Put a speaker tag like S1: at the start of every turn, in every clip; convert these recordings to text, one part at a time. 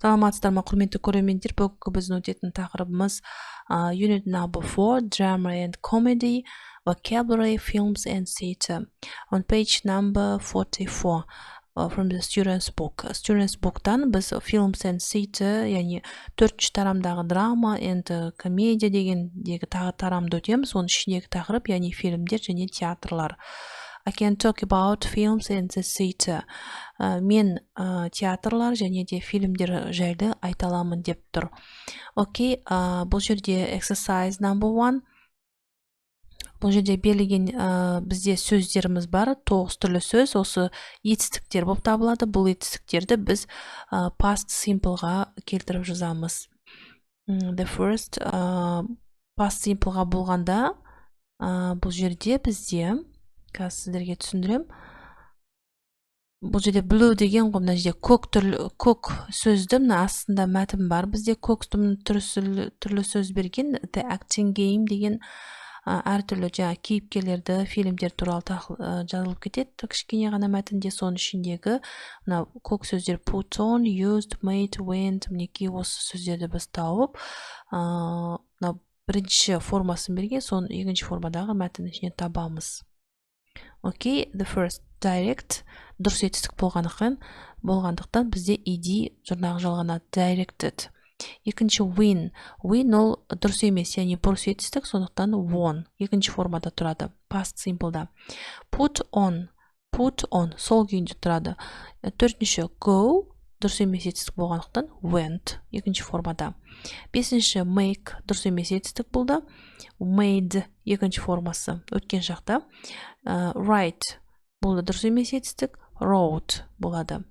S1: Саламатсыздар ма, құрметті көрермендер? Бүгінгі біздің өтетін тақырыбымыз Unit number 4, Drama and Comedy, Vocabulary, Films and Theater. On page number 44 from the Student's Book. Student's Book'tan біз Films and Theater, яғни 4 тарамдағы драма and комедия дегендегі тарамды өтеміз. Оның ішіндегі тақырып, яғни фильмдер және театрлар. I can talk about films and the theater. Мен театрлар және де фильмдер жайлы айта аламын деп тұр. Окей, бұл жерде exercise number 1. Бұл жерде берілген бізде сөздеріміз бар, 9 түрлі сөз. Осы етістіктер болып табылады. Бұл етістіктерді біз past simpleға келтіріп жазамыз. The first past simpleға болғанда бұл жерде бізде қазір сіздерге түсіндірем. Бұл жерде blue деген ғой, мына жерде көк сөзді, мына астында мәтін бар. Бізде көк түрлі сөз берген. The acting game деген әртүрлі жаңа кейіпкерлерді, фильмдер туралы жазылып кетеді. Кішкене ғана мәтінде, соның ішіндегі мына көк сөздер put on, used, made, went, мінекей осы сөздерді біз тауып, мына бірінші формасын берген, соның екінші формадағы мәтін ішіне табамыз. Окей, the first direct, дұрыс етістік болғандықтан бізде ed жұрнағы жалғанады, directed. Екінші win ол дұрыс емес, яғни бұрыс етістік, сондықтан won екінші формада тұрады, past simple'да. Put on сол күйінде тұрады. Төртінші go дұрыс емес етістік болғандықтан went екінші формада. Бесінші make дұрыс емес етістік болды, made екінші формасы өткен шақта. Write болды дұрыс емес етістік, wrote болады.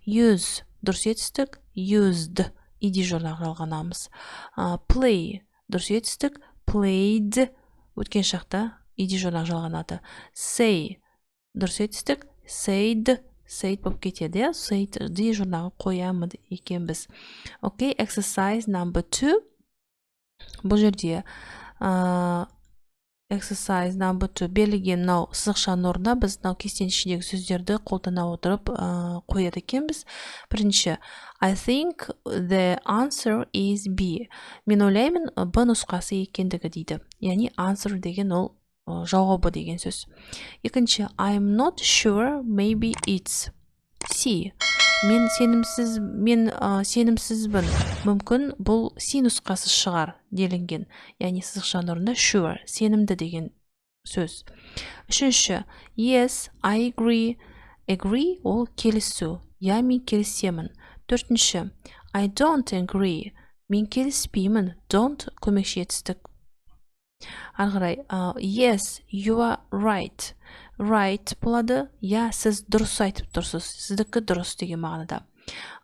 S1: Use дұрыс етістік, used ed жұрнағы жалғанамыз. Play дұрыс етістік, played өткен шақта ed жұрнағы жалғанады. Say дұрыс етістік, said болып кетеді, said де жұрнағы қоямыз екен біз. Окей, exercise number 2. Бұл жерде exercise number 2 берілген мынау сызықшаның орнына біз мынау кестенің ішіндегі сөздерді қолдана отырып қояды екенбіз. Бірінші, I think the answer is B. Мен ойлаймын Б нұсқасы екендігі дейді. Яғни answer деген ол жауабы деген сөз. Екінші, I'm not sure, maybe it's C. Мен сенімсізбін, мүмкін бұл C нұсқасы шығар делінген. Яғни сызықшаның орнында sure, сенімді деген сөз. Үшінші, yes, I agree. Agree ол келісу. Я мен келісемін. Төртінші, I don't agree. Мен келіспеймін. Don't көмекші етістік. Арғырай, yes, you are right. Right болады. Я, сіз дұрыс айтып тұрсыз. Сіздікі дұрыс деген мағынада.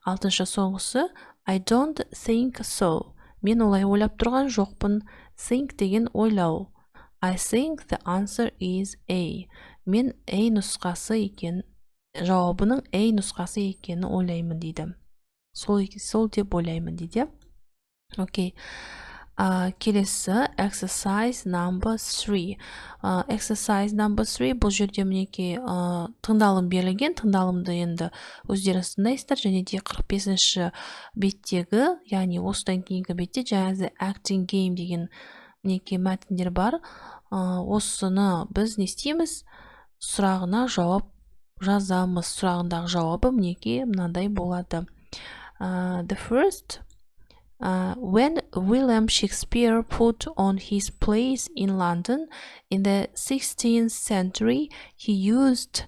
S1: Алтыншы соңғысы, I don't think so. Мен олай ойлап тұрған жоқпын. Think деген ойлау. I think the answer is A. Мен A нұсқасы екен, жауабының A нұсқасы екенін ойлаймын дейді. Сол деп ойлаймын дейді. Окей. Келесі exercise number 3. Exercise number 3 бұл жерде мінеке тыңдалым берілген. Тыңдалымды енді өздеріңіз тыңдайсыздар, және де 45-ші беттегі, яғни осыдан кейінгі бетте жаңағы acting game деген мінеке мәтіндер бар. Осыны біз не істейміз? Сұрағына жауап жазамыз. Сұрағындағы жауабы мінеке мынандай болады. The first, when William Shakespeare put on his plays in London in the 16th century, he used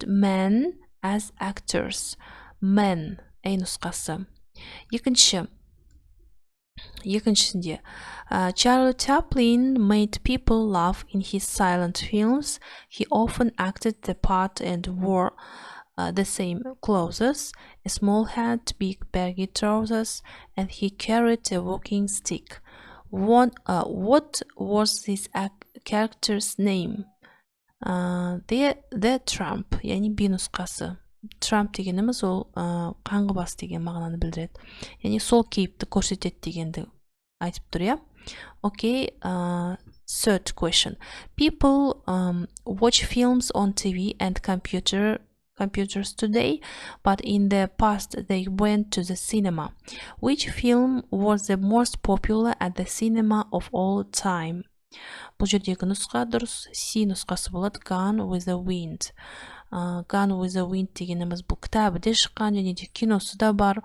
S1: men as actors. Men, нұсқасы. Екіншісінде, Charlie Chaplin made people laugh in his silent films. He often acted the part and wore the same clothes, a small hat, big baggy trousers, and he carried a walking stick. What was this character's name? The Trump, яғни B нұсқасы. Trump дегеніміз ол қаңғыбас деген мағынаны білдіреді. Яғни сол кейіпті көрсетеді дегенді айтып тұр, я? Окей, third question. People watch films on TV and computer computers today, but in the past they went to the cinema. Which film was the most popular at the cinema of all time? Бұл жердегі нұсқа дұрыс, C нұсқасы болады, Gone with the Wind. Gone with the Wind дегеніміз бұл кітабы де шыққан, және де киносы да бар,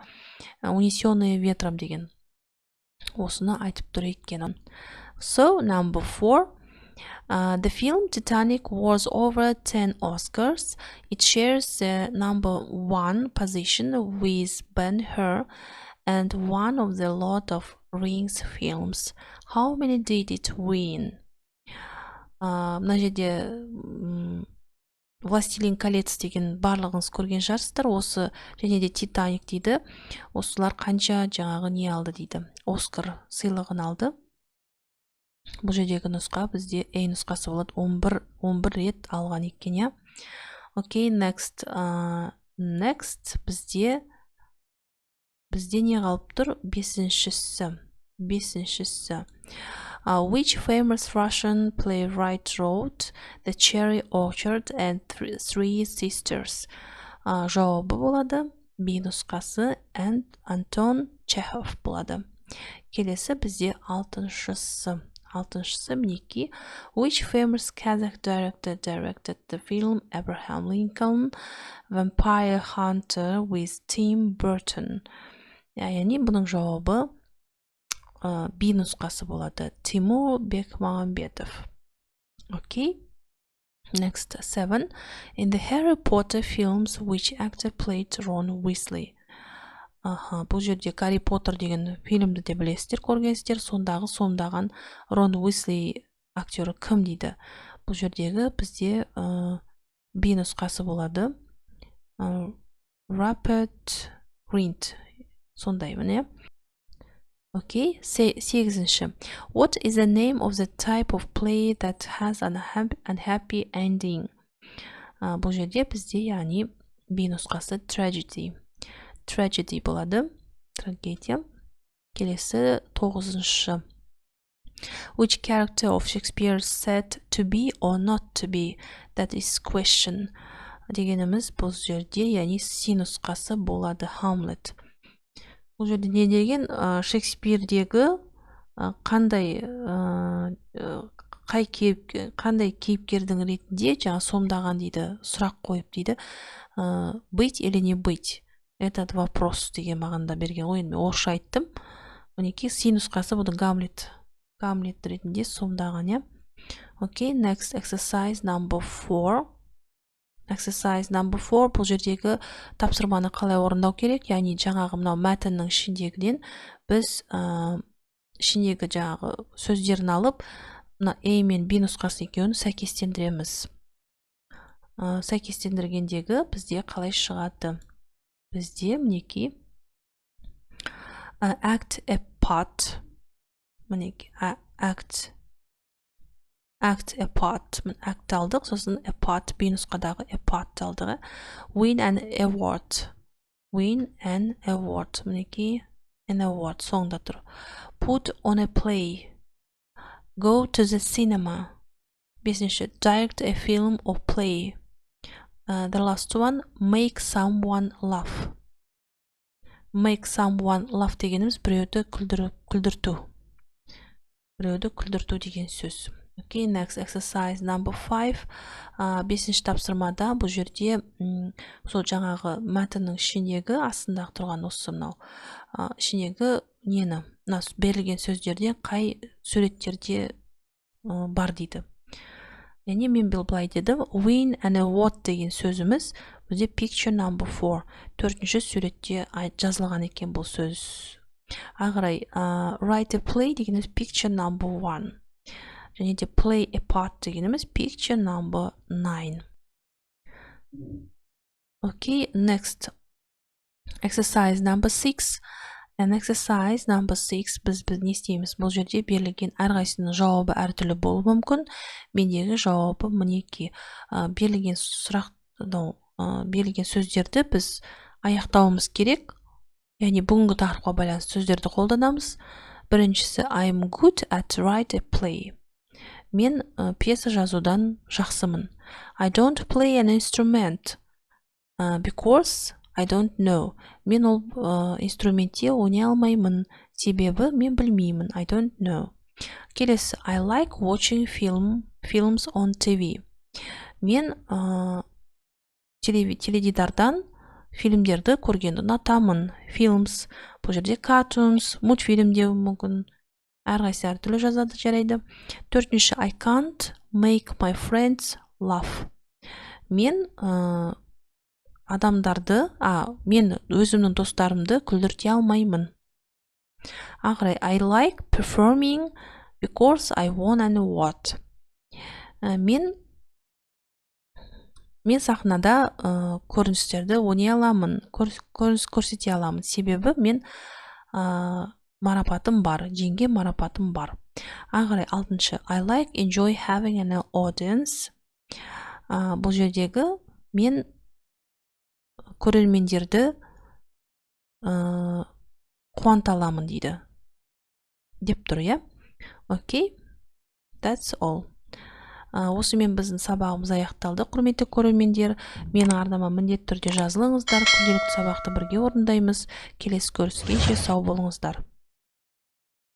S1: Унесенные ветром деген. Осыны айтып тұр екен. So, number 4. The film Titanic was over 10 Oscars. It shares the number 1 position with Ben-Hur and one of the Lord of Rings films. How many did it win? Мына жерде Властелин колец деген барлығыңыз көрген шығарсыздар. Осы және де Титаник дейді. Осылар қанша жаңағы не алды дейді. Оскар сыйлығын алды. Бұл жердегі нұсқа бізде A нұсқасы болады. 11 рет алған екен, я. Окей, next бізде не қалып тұр? Бесіншісі. Which famous Russian playwright wrote The Cherry Orchard and Three Sisters? Жауабы болады. B нұсқасы and Антон Чехов болады. Келесі бізде алтыншысы мінеки. Which famous Kazakh director directed the film Abraham Lincoln Vampire Hunter with Tim Burton? Яғни бұның жауабы B нұсқасы болады. Тимур Бекмағамбетов. Okay. Next, 7. In the Harry Potter films, which actor played Ron Weasley? Бұл жерде Гарри Поттер деген фильмді де білесіздер, көргенсіздер. Сондағы сомдаған Рон Уизли актері кім дейді? Бұл жердегі бізде B нұсқасы болады. Rupert Grint. Сондай міне. Okay, 8. What is the name of the type of play that has an unhappy ending? Бұл жерде бізде яғни B нұсқасы tragedy болады. Трагедия. Келесі 9. Which character of Shakespeare said to be or not to be? That is question. Дегеніміз бұл жерде яғни C нұсқасы болады. Hamlet. Бұл жерде не деген? Шекспирдегі қандай кейіпкердің ретінде жаңа сомдаған дейді, сұрақ қойып дейді. Быть или не быть? Этот вопрос деген мағында берген ғой. Мен орысша айттым. Мінеки C нұсқасы бұды Гамлет ретінде сомдаған, я. Okay, next exercise number 4. Бұл жердегі тапсырманы қалай орындау керек? Яғни жаңағы мынау мәтіннің ішіндегіден біз ішіндегі жаңағы сөздерін алып, мына A мен B нұсқасы екеуін сәйкестендіреміз. Сәйкестендіргендегі бізде қалай шығады? Бізде мінеки act a part. Мінеки act a part. Act алдық, сосын a part, B нұсқадағы a part алдығы. Win an award. Мінеки an award соңда тұр. Put on a play. Go to the cinema. 5. Direct a film or play. The last one, make someone laugh. Make someone laugh дегеніміз біреуді күлдірту. Біреуді күлдірту деген сөз. Okay, next exercise number 5. 5. тапсырмада бұл жерде сол жаңағы мәтіннің ішіндегі астындағы тұрған осы мынау ішіндегі нені, берілген сөздерде қай суреттерде бар дейді. Яғни мен былай дедім, win an award деген сөзіміз бізде picture number 4. 4-ші суретте жазылған екен бұл сөз. Ағырай, write a play дегеніміз picture number 1. Және де play a part дегеніміз picture number 9. Okay, next. Exercise number 6. Exercise number 6 біз не істейміз? Бұл жерде берілген әрқайсының жауабы әртүрлі болуы мүмкін. Мендегі жауабы мінеки. Берілген сөздерді біз аяқтауымыз керек. Яғни бүгінгі тақырыпқа байланысты сөздерді қолданамыз. Біріншісі, I'm good at write a play. Мен пьеса жазудан жақсымын. I don't play an instrument. Because I don't know. Мен ол инструментте ойнай алмаймын. Себебі мен білмеймін. I don't know. Келесі. I like watching films on TV. Мен теледидардан фильмдерді көргенді ұнатамын. Films. Бұл жерде cartoons, мультфильм деу мүмкін. Әрқайсысы әртүрлі жазады, жарайды. Төртінші. I can't make my friends laugh. Мен мен өзімнің достарымды күлдірте алмаймын. Ақырай. I like performing because I won an award. Мен сахнада көріністерді ойнай аламын, көрсете аламын. Себебі мен марапатым бар, жеңген марапатым бар. Ақырай. Алтыншы. I like enjoy having an audience. Бұл жердегі мен көрермендерді қуанта аламын дейді. Деп тұр, иә? Окей. That's all. Осымен біздің сабағымыз аяқталды. Құрметті көрермендер, менің арнама міндетті түрде жазылыңыздар. Күнделікті сабақты бірге орындаймыз. Келесі көріскенше сау болыңыздар.